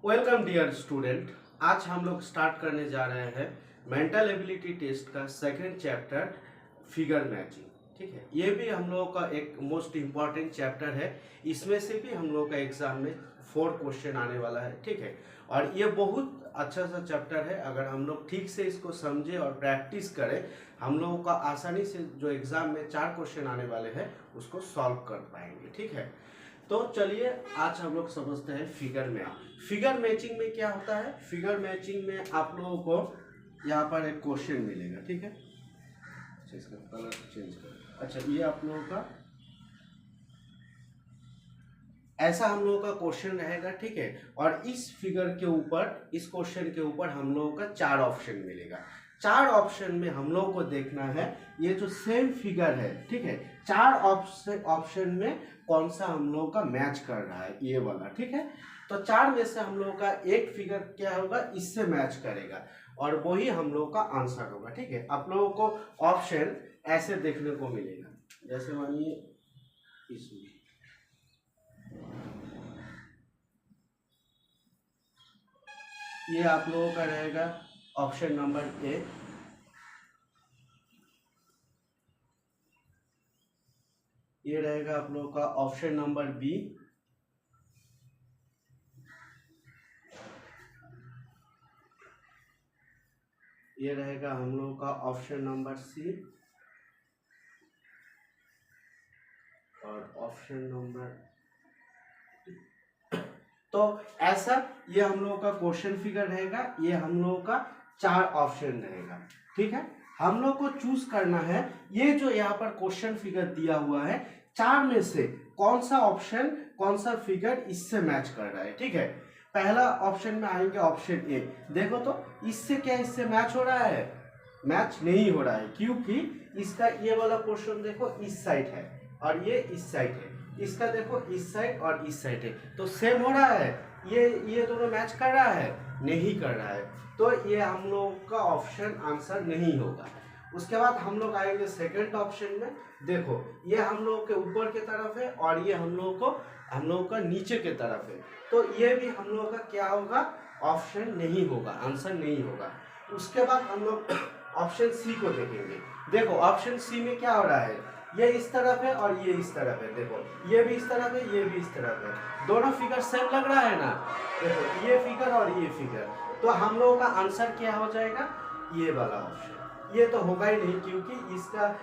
Welcome dear student. आज हम लोग स्टार्ट करने जा रहे हैं मेंटल एबिलिटी टेस्ट का सेकंड चैप्टर फिगर मैचिंग। ठीक है, ये भी हम लोगों का एक मोस्ट इम्पॉर्टेंट चैप्टर है। इसमें से भी हम लोग का एग्जाम में 4 क्वेश्चन आने वाला है। ठीक है, और ये बहुत अच्छा सा चैप्टर है। अगर हम लोग ठीक से इसको समझे और प्रैक्टिस करें, हम लोगों का आसानी से जो एग्जाम में 4 क्वेश्चन आने वाले हैं उसको सॉल्व कर पाएंगे। ठीक है, तो चलिए आज हम लोग समझते हैं फिगर मैचिंग। फिगर मैचिंग में क्या होता है? फिगर मैचिंग में आप लोगों को यहाँ पर एक क्वेश्चन मिलेगा। ठीक है, अच्छा इसका कलर चेंज कर। अच्छा, ये आप लोगों का ऐसा हम लोगों का क्वेश्चन रहेगा। ठीक है, और इस फिगर के ऊपर, इस क्वेश्चन के ऊपर हम लोगों का 4 ऑप्शन मिलेगा। 4 ऑप्शन में हम लोगों को देखना है ये जो सेम फिगर है। ठीक है, 4 ऑप्शन में कौन सा हम लोगों का मैच कर रहा है, ये वाला। ठीक है, तो 4 में से हम लोगों का एक फिगर क्या होगा, इससे मैच करेगा और वही हम लोगों का आंसर होगा। ठीक है, आप लोगों को ऑप्शन ऐसे देखने को मिलेगा, जैसे मानिए इसमें ये आप लोगों का रहेगा ऑप्शन नंबर ए। ये रहेगा आप लोगों का ऑप्शन नंबर बी। ये रहेगा हम लोगों का ऑप्शन नंबर सी और ऑप्शन नंबर। तो ऐसा ये हम लोगों का क्वेश्चन फिगर रहेगा। ये हम लोगों का 4 ऑप्शन रहेगा। ठीक है, हम लोग को चूज करना है ये जो यहाँ पर क्वेश्चन फिगर दिया हुआ है, 4 में से कौन सा ऑप्शन, कौन सा फिगर इससे मैच कर रहा है। ठीक है, पहला ऑप्शन में आएंगे ऑप्शन ए। देखो तो इससे क्या इससे मैच हो रहा है? मैच नहीं हो रहा है, क्योंकि इसका ये वाला पोर्शन देखो इस साइड है और ये इस साइड है। इसका देखो इस साइड और इस साइड है, तो सेम हो रहा है। ये दोनों मैच कर रहा है? नहीं कर रहा है, तो ये हम लोग का ऑप्शन आंसर नहीं होगा। उसके बाद हम लोग आएंगे सेकंड ऑप्शन में। देखो ये हम लोग के ऊपर की तरफ है और ये हम लोग का नीचे की तरफ है, तो ये भी हम लोग का क्या होगा, ऑप्शन नहीं होगा, आंसर नहीं होगा। उसके बाद हम लोग ऑप्शन सी को देखेंगे। देखो ऑप्शन सी में क्या हो रहा है, ये इस तरफ है और ये इस तरफ है। देखो ये भी इस तरफ है, ये भी इस तरफ है, दोनों फिगर सेम लग रहा है ना। देखो ये फिगर और ये फिगर, तो हम लोगों का आंसर क्या हो जाएगा, ये वाला ऑप्शन। ये तो होगा ही नहीं, क्योंकि इसका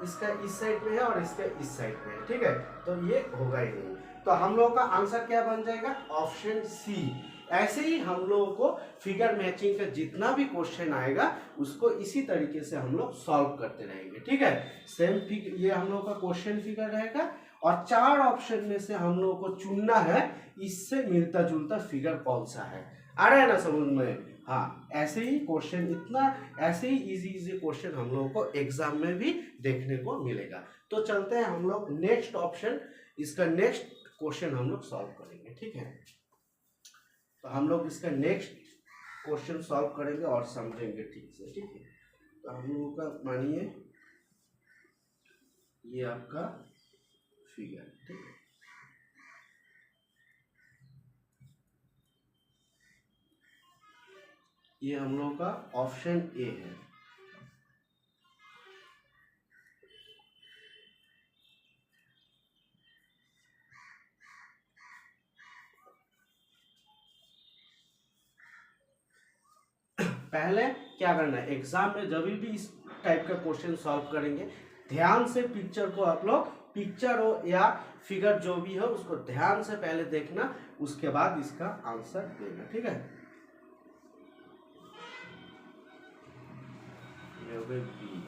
इस साइड में है और इसका इस साइड में है। ठीक है, तो ये होगा ही नहीं, तो हम लोगों का आंसर क्या बन जाएगा, ऑप्शन सी। ऐसे ही हम लोगों को फिगर मैचिंग का जितना भी क्वेश्चन आएगा उसको इसी तरीके से हम लोग सॉल्व करते रहेंगे। ठीक है, सेम फिगर ये हम लोग का क्वेश्चन फिगर रहेगा और 4 ऑप्शन में से हम लोगों को चुनना है इससे मिलता जुलता फिगर कौन सा है। आ रहा है ना समझ में? हाँ, ऐसे ही क्वेश्चन, इतना ऐसे ही इजी क्वेश्चन हम लोगों को एग्जाम में भी देखने को मिलेगा। तो चलते हैं हम लोग नेक्स्ट ऑप्शन, इसका नेक्स्ट क्वेश्चन हम लोग सॉल्व करेंगे। ठीक है, तो हम लोग इसका नेक्स्ट क्वेश्चन सॉल्व करेंगे और समझेंगे ठीक से। ठीक है, तो हम लोगों का मानिए ये आपका फिगर। ठीक है, ये हम लोगों का ऑप्शन ए है। पहले क्या करना है, एग्जाम में जब भी इस टाइप का क्वेश्चन सॉल्व करेंगे, ध्यान से पिक्चर को आप लोग, पिक्चर हो या फिगर जो भी हो उसको ध्यान से पहले देखना, उसके बाद इसका आंसर देना। ठीक है, ये हो गए बी।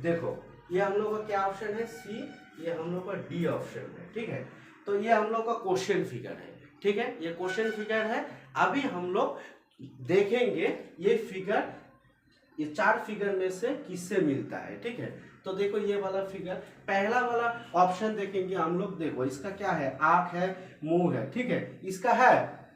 देखो ये हम लोग का क्या ऑप्शन है, सी। ये हम लोग का डी ऑप्शन है। ठीक है, तो ये हम लोग का क्वेश्चन फिगर है। ठीक है, ये क्वेश्चन फिगर है। अभी हम लोग देखेंगे ये फिगर, ये 4 फिगर में से किससे मिलता है। ठीक है, तो देखो ये वाला फिगर, पहला वाला ऑप्शन देखेंगे हम लोग। देखो इसका क्या है, आंख है, मुंह है। ठीक है, इसका है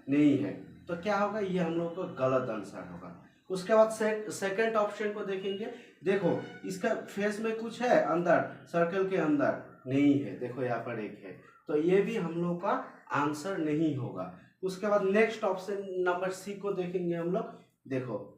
नहीं है, तो क्या होगा, ये हम लोग का गलत आंसर होगा। उसके बाद सेकंड ऑप्शन को देखेंगे। देखो इसका फेस में कुछ है अंदर, सर्कल के अंदर नहीं है, देखो यहाँ पर एक है, तो ये भी हम लोग का आंसर नहीं होगा। उसके बाद नेक्स्ट ऑप्शन नंबर सी को देखेंगे हम लोग। देखो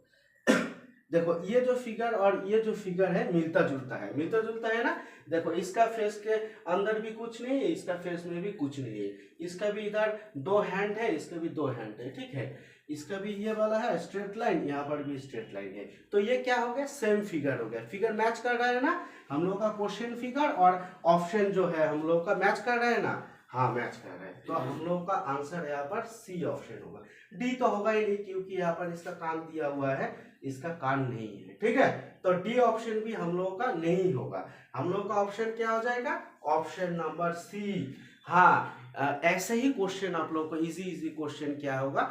देखो ये जो फिगर और ये जो फिगर है मिलता जुलता है, मिलता जुलता है ना। देखो इसका फेस के अंदर भी कुछ नहीं है, इसका फेस में भी कुछ नहीं है, इसका भी इधर 2 हैंड है, इसका भी 2 हैंड है, ठीक है। इसका भी ये वाला है स्ट्रेट लाइन, यहाँ पर भी स्ट्रेट लाइन है, तो ये क्या हो गया, सेम फिगर हो गया। फिगर मैच कर रहा है ना, हम लोग का क्वेश्चन फिगर और ऑप्शन जो है हम लोग का मैच कर रहा है ना, हाँ मैच कर रहा है। तो हम लोग का आंसर यहाँ पर सी ऑप्शन होगा। डी तो होगा ही नहीं, क्योंकि यहाँ पर इसका कान दिया हुआ है, इसका कान नहीं है, ठीक है। तो डी ऑप्शन भी हम लोग का नहीं होगा। हम लोग का ऑप्शन क्या हो जाएगा, ऑप्शन नंबर सी। हाँ ऐसे ही क्वेश्चन आप लोग को इजी क्वेश्चन क्या होगा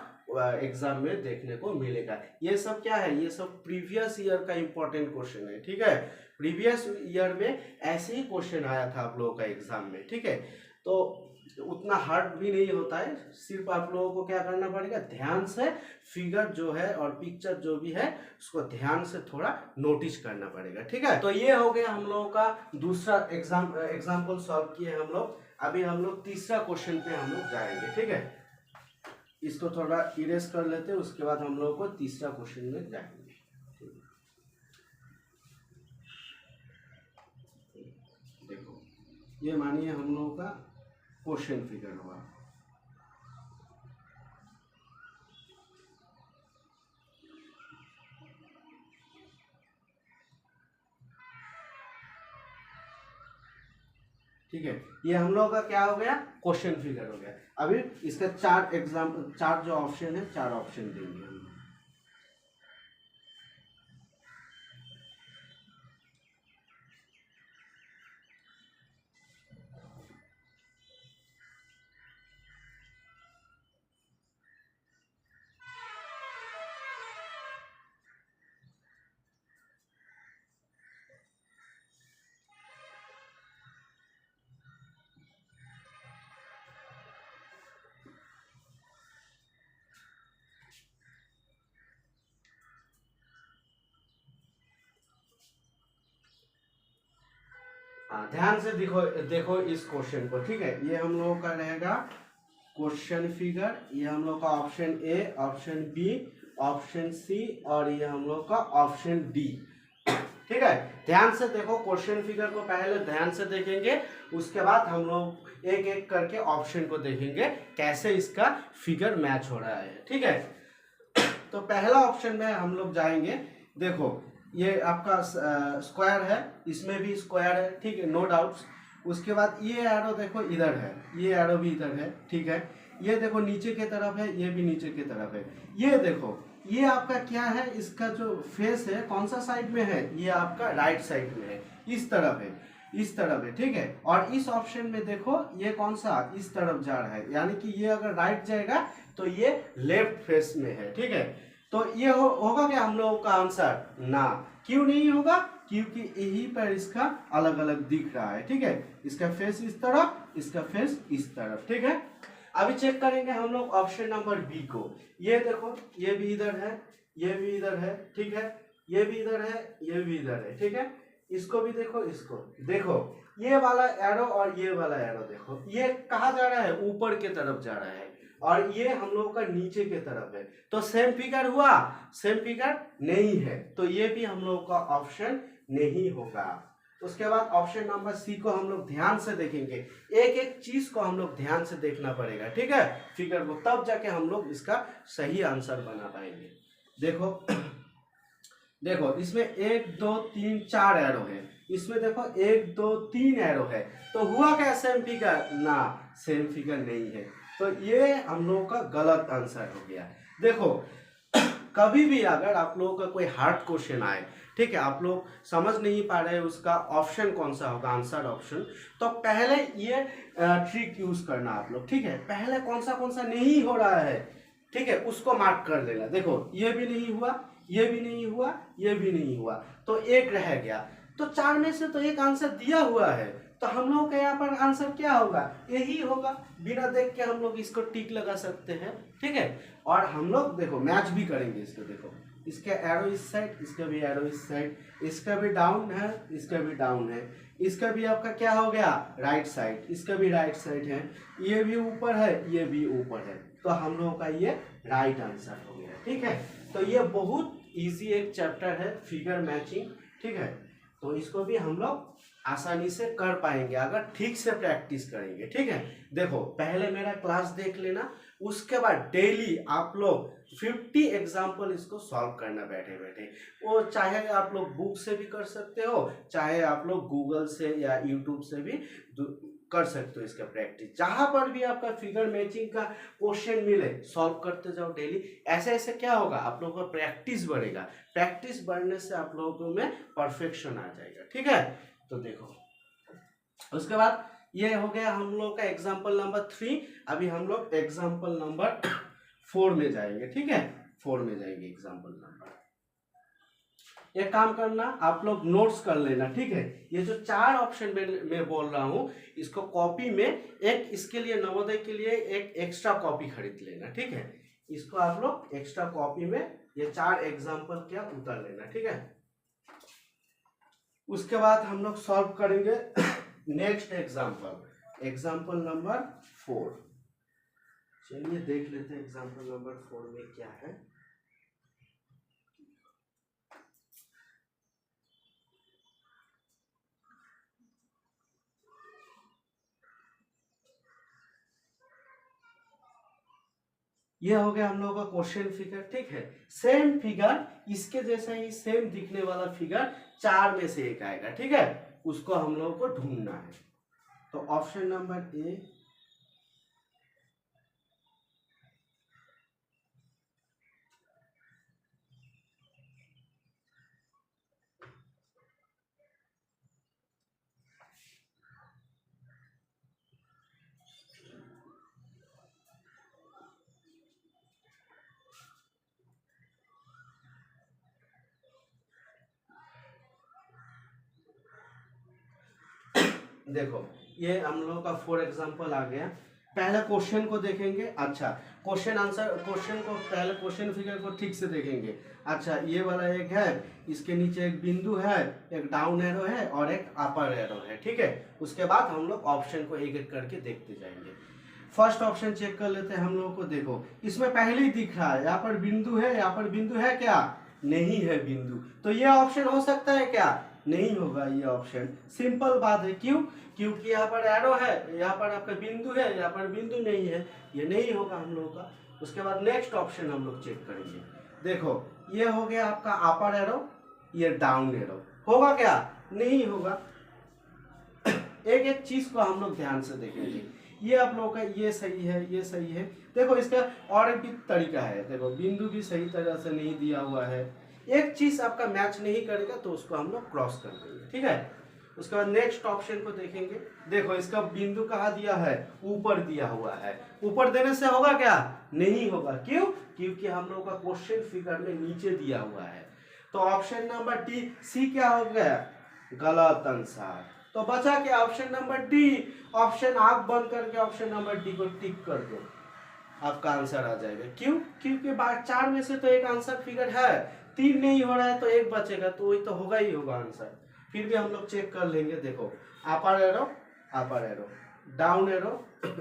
एग्जाम में देखने को मिलेगा। ये सब क्या है, ये सब प्रीवियस ईयर का इंपॉर्टेंट क्वेश्चन है, ठीक है। प्रीवियस ईयर में ऐसे ही क्वेश्चन आया था आप लोगों का एग्जाम में, ठीक है। तो उतना हार्ड भी नहीं होता है, सिर्फ आप लोगों को क्या करना पड़ेगा, ध्यान से फिगर जो है और पिक्चर जो भी है उसको ध्यान से थोड़ा नोटिस करना पड़ेगा, ठीक है। तो ये हो गया हम लोगों का दूसरा एग्जाम्पल सॉल्व किए हम लोग। अभी हम लोग तीसरा क्वेश्चन पे हम लोग जाएंगे, ठीक है। इसको थोड़ा इरेज कर लेते हैं, उसके बाद हम लोगों को तीसरा क्वेश्चन में जाएंगे। देखो ये मानिए हम लोगों का क्वेश्चन फिगर हुआ, ठीक है। ये हम लोगों का क्या हो गया, क्वेश्चन फिगर हो गया। अभी इसका चार जो ऑप्शन है, 4 ऑप्शन देंगे हम। ध्यान से देखो इस क्वेश्चन को, ठीक है। ये हम लोगों का रहेगा क्वेश्चन फिगर, ये हम लोग का option A, option B, option C और ये हम लोग का ऑप्शन डी, ठीक है। ध्यान से देखो क्वेश्चन फिगर को पहले ध्यान से देखेंगे, उसके बाद हम लोग एक एक करके ऑप्शन को देखेंगे कैसे इसका फिगर मैच हो रहा है, ठीक है। तो पहला ऑप्शन में हम लोग जाएंगे। देखो ये आपका स्क्वायर है, इसमें भी स्क्वायर है, ठीक है, नो डाउट्स। उसके बाद ये एरो देखो इधर है, ये एरो भी इधर है, ठीक है। ये देखो नीचे की तरफ है, ये भी नीचे की तरफ है। ये देखो ये आपका क्या है, इसका जो फेस है कौन सा साइड में है, ये आपका राइट साइड में है, इस तरफ है, इस तरफ है, ठीक है। और इस ऑप्शन में देखो ये कौन सा इस तरफ जा रहा है, यानी कि ये अगर राइट जाएगा तो ये लेफ्ट फेस में है, ठीक है। तो ये होगा क्या हम लोगों का आंसर, ना। क्यों नहीं होगा, क्योंकि यही पर इसका अलग अलग दिख रहा है, ठीक है। इसका फेस इस तरफ, इसका फेस इस तरफ, ठीक है। अभी चेक करेंगे हम लोग ऑप्शन नंबर बी को। ये देखो ये भी इधर है, ये भी इधर है, ठीक है, ये भी इधर है, ये भी इधर है, ठीक है। इसको भी देखो, इसको देखो, ये वाला एरो और ये वाला एरो देखो, ये कहाँ जा रहा है, ऊपर के तरफ जा रहा है, और ये हम लोग का नीचे के तरफ है। तो सेम फिगर हुआ, सेम फिगर नहीं है, तो ये भी हम लोग का ऑप्शन नहीं होगा। उसके बाद ऑप्शन नंबर सी को हम लोग ध्यान से देखेंगे, एक एक चीज को हम लोग ध्यान से देखना पड़ेगा, ठीक है, फिगर को, तब जाके हम लोग इसका सही आंसर बना पाएंगे। देखो देखो इसमें 1 2 3 4 एरो है, इसमें देखो 1 2 3 एरो है, तो हुआ क्या सेम फिगर, ना सेम फिगर नहीं है, तो ये हम लोगों का गलत आंसर हो गया। देखो कभी भी अगर आप लोगों का कोई हार्ड क्वेश्चन आए, ठीक है, आप लोग समझ नहीं पा रहे उसका ऑप्शन कौन सा होगा, आंसर ऑप्शन, तो पहले ये ट्रिक यूज करना आप लोग, ठीक है। पहले कौन सा नहीं हो रहा है, ठीक है, उसको मार्क कर देना। देखो ये भी नहीं हुआ, ये भी नहीं हुआ, ये भी नहीं हुआ, तो एक रह गया, तो 4 में से तो एक आंसर दिया हुआ है, तो हम लोग का यहाँ पर आंसर क्या होगा, यही होगा। बिना देख के हम लोग इसको टिक लगा सकते हैं, ठीक है। और हम लोग देखो मैच भी करेंगे इसको, देखो इसका एरो इस साइड, इसका भी एरो इस साइड, इसका भी डाउन है, इसका भी डाउन है, इसका भी आपका क्या हो गया राइट साइड, इसका भी राइट साइड है, ये भी ऊपर है, ये भी ऊपर है, तो हम लोगों का ये राइट आंसर हो गया, ठीक है। तो ये बहुत इजी एक चैप्टर है फिगर मैचिंग, ठीक है। तो इसको भी हम लोग आसानी से कर पाएंगे अगर ठीक से प्रैक्टिस करेंगे, ठीक है। देखो पहले मेरा क्लास देख लेना, उसके बाद डेली आप लोग 50 एग्जाम्पल इसको सॉल्व करना बैठे बैठे। वो चाहे आप लोग बुक से भी कर सकते हो, चाहे आप लोग गूगल से या यूट्यूब से भी कर सकते हो इसका प्रैक्टिस। जहां पर भी आपका फिगर मैचिंग का क्वेश्चन मिले सॉल्व करते जाओ डेली। ऐसे ऐसे क्या होगा, आप लोगों का प्रैक्टिस बढ़ेगा, प्रैक्टिस बढ़ने से आप लोगों में परफेक्शन आ जाएगा, ठीक है। तो देखो उसके बाद ये हो गया हम लोग का एग्जाम्पल नंबर 3। अभी हम लोग एग्जाम्पल नंबर 4 में जाएंगे, ठीक है। 4 में जाएंगे एग्जाम्पल नंबर। एक काम करना, आप लोग नोट्स कर लेना, ठीक है। ये जो 4 ऑप्शन मैं बोल रहा हूँ इसको कॉपी में एक, इसके लिए नवोदय के लिए एक एक्स्ट्रा कॉपी खरीद लेना, ठीक है। इसको आप लोग एक्स्ट्रा कॉपी में ये 4 एग्जाम्पल क्या उतार लेना, ठीक है। उसके बाद हम लोग सॉल्व करेंगे नेक्स्ट एग्जाम्पल, एग्जाम्पल नंबर 4। चलिए देख लेते हैं एग्जाम्पल नंबर 4 में क्या है। ये हो गया हम लोगों का क्वेश्चन फिगर, ठीक है। सेम फिगर, इसके जैसा ही सेम दिखने वाला फिगर 4 में से एक आएगा, ठीक है। उसको हम लोगों को ढूंढना है। तो ऑप्शन नंबर ए, देखो ये हम लोगों का 4 एग्जाम्पल आ गया। पहले क्वेश्चन को देखेंगे, अच्छा क्वेश्चन आंसर, क्वेश्चन को पहले क्वेश्चन फिगर को ठीक से देखेंगे। अच्छा ये वाला एक है, इसके नीचे एक बिंदु है, एक डाउन एरो है और एक अपर एरो है, ठीक है। उसके बाद हम लोग ऑप्शन को एक एक करके देखते जाएंगे। फर्स्ट ऑप्शन चेक कर लेते हैं हम लोगों को। देखो इसमें पहले ही दिख रहा है, यहाँ पर बिंदु है, यहाँ पर बिंदु है क्या, नहीं है बिंदु, तो ये ऑप्शन हो सकता है क्या, नहीं होगा ये ऑप्शन। सिंपल बात है, क्यों, क्योंकि यहाँ पर एरो है, यहाँ पर आपका बिंदु है, यहाँ पर बिंदु नहीं है, ये नहीं होगा हम लोगों का। उसके बाद नेक्स्ट ऑप्शन हम लोग चेक करेंगे। देखो ये हो गया आपका अपर एरो, ये डाउन एरो, होगा क्या, नहीं होगा। एक एक चीज को हम लोग ध्यान से देखेंगे। ये आप लोगों का ये सही है, ये सही है। देखो इसका और एक भी तरीका है, देखो बिंदु भी सही तरह से नहीं दिया हुआ है, एक चीज आपका मैच नहीं करेगा तो उसको हम लोग क्रॉस कर देंगे, ठीक है। उसके बाद नेक्स्ट ऑप्शन को देखेंगे। देखो इसका बिंदु कहाँ दिया है, ऊपर दिया हुआ है, ऊपर देने से होगा क्या, नहीं होगा, क्यों, क्योंकि हम लोग का क्वेश्चन फिगर में नीचे दिया हुआ है। तो ऑप्शन नंबर डी, सी क्या हो गया, गलत आंसर। तो बचा क्या, ऑप्शन नंबर डी। ऑप्शन आंख बंद करके ऑप्शन नंबर डी को टिक कर दो, आपका आंसर आ जाएगा। क्यों, क्योंकि 4 में से तो एक आंसर फिगर है, 3 नहीं हो रहा है तो एक बचेगा, तो वही तो होगा ही होगा आंसर। फिर भी हम लोग चेक कर लेंगे। देखो upper arrow, upper arrow, down arrow,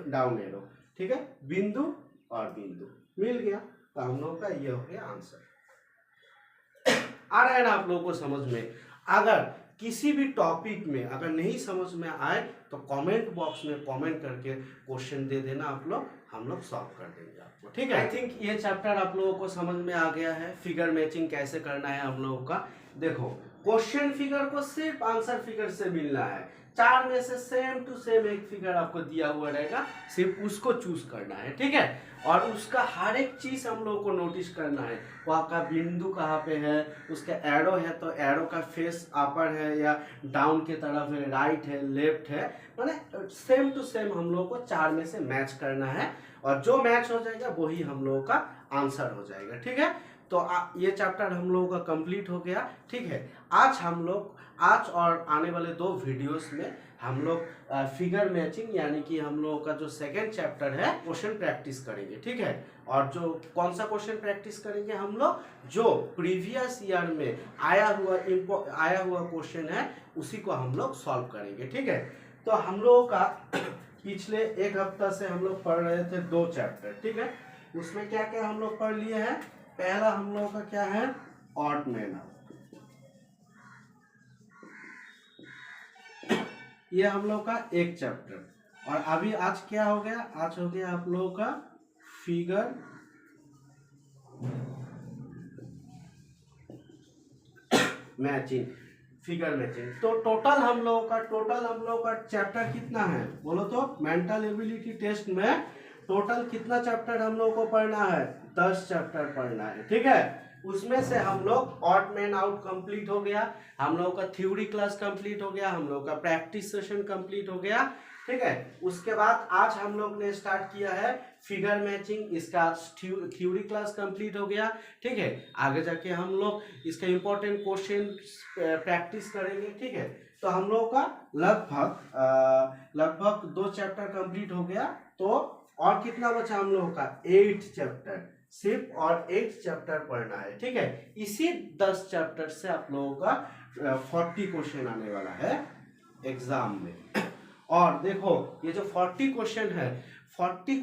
down arrow, ठीक है, बिंदु और बिंदु मिल गया, तो हम लोग का ये हो गया आंसर। आ रहा है ना आप लोगों को समझ में। अगर किसी भी टॉपिक में अगर नहीं समझ में आए तो कमेंट बॉक्स में कमेंट करके क्वेश्चन दे देना आप लोग, हम लोग सॉल्व कर देंगे आपको, ठीक है। आई थिंक ये चैप्टर आप लोगों को समझ में आ गया है, फिगर मैचिंग कैसे करना है हम लोगों का। देखो क्वेश्चन फिगर को सिर्फ आंसर फिगर से मिलना है, 4 में से सेम टू सेम एक फिगर आपको दिया हुआ रहेगा, सिर्फ उसको चूज करना है, ठीक है। और उसका हर एक चीज हम लोगों को नोटिस करना है, वहाँ का बिंदु कहाँ पे है, उसका एरो है तो एरो का फेस अपर है या डाउन की तरफ है, राइट है, लेफ्ट है, माने सेम टू सेम हम लोगों को 4 में से मैच करना है, और जो मैच हो जाएगा वही हम लोगों का आंसर हो जाएगा, ठीक है। तो ये चैप्टर हम लोगों का कंप्लीट हो गया। ठीक है, आज और आने वाले 2 वीडियोस में हम लोग फिगर मैचिंग यानी कि हम लोगों का जो सेकंड चैप्टर है क्वेश्चन प्रैक्टिस करेंगे। ठीक है, और जो कौन सा क्वेश्चन प्रैक्टिस करेंगे हम लोग, जो प्रीवियस ईयर में आया हुआ क्वेश्चन है उसी को हम लोग सॉल्व करेंगे। ठीक है, तो हम लोगों का पिछले 1 हफ्ता से हम लोग पढ़ रहे थे 2 चैप्टर। ठीक है, उसमें क्या क्या हम लोग पढ़ लिए हैं। पहला हम लोगों का क्या है, ऑड मैन आउट, ये हम लोग का एक चैप्टर। और अभी आज क्या हो गया, आज हो गया आप लोगों का फिगर मैचिंग। तो टोटल हम लोगों का चैप्टर कितना है बोलो तो। मेंटल एबिलिटी टेस्ट में टोटल कितना चैप्टर हम लोगों को पढ़ना है, 10 चैप्टर पढ़ना है। ठीक है, उसमें से हम लोग ऑड मैन आउट कंप्लीट हो गया, हम लोगों का थ्योरी क्लास कंप्लीट हो गया, हम लोग का प्रैक्टिस सेशन कंप्लीट हो गया। ठीक है, उसके बाद आज हम लोग ने स्टार्ट किया है फिगर मैचिंग, इसका थ्योरी क्लास कंप्लीट हो गया। ठीक है, आगे जाके हम लोग इसका इंपॉर्टेंट क्वेश्चन प्रैक्टिस करेंगे। ठीक है, तो हम लोग का लगभग 2 चैप्टर कंप्लीट हो गया। तो और कितना बचा हम लोगों का, 8 चैप्टर, सिर्फ और 8 चैप्टर पढ़ना है। ठीक है, इसी 10 चैप्टर से आप लोगों का 40 क्वेश्चन आने वाला है एग्जाम में। और देखो ये जो 40 क्वेश्चन है, 40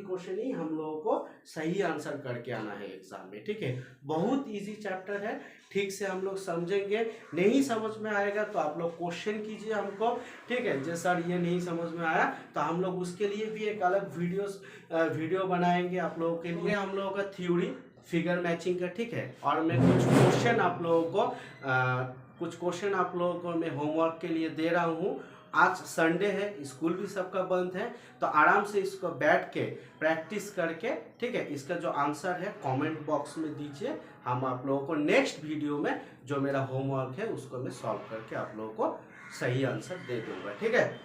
क्वेश्चन ही हम लोगों को सही आंसर करके आना है एग्जाम में। ठीक है, बहुत इजी चैप्टर है, ठीक से हम लोग समझेंगे। नहीं समझ में आएगा तो आप लोग क्वेश्चन कीजिए हमको। ठीक है, जैसे सर ये नहीं समझ में आया तो हम लोग उसके लिए भी एक अलग वीडियो बनाएंगे आप लोगों के लिए। हम लोगों का थ्योरी फिगर मैचिंग का। ठीक है, और मैं कुछ क्वेश्चन आप लोगों को मैं होमवर्क के लिए दे रहा हूँ। आज संडे है, स्कूल भी सबका बंद है, तो आराम से इसको बैठ के प्रैक्टिस करके, ठीक है, इसका जो आंसर है कमेंट बॉक्स में दीजिए। हम आप लोगों को नेक्स्ट वीडियो में जो मेरा होमवर्क है उसको मैं सॉल्व करके आप लोगों को सही आंसर दे दूंगा। ठीक है,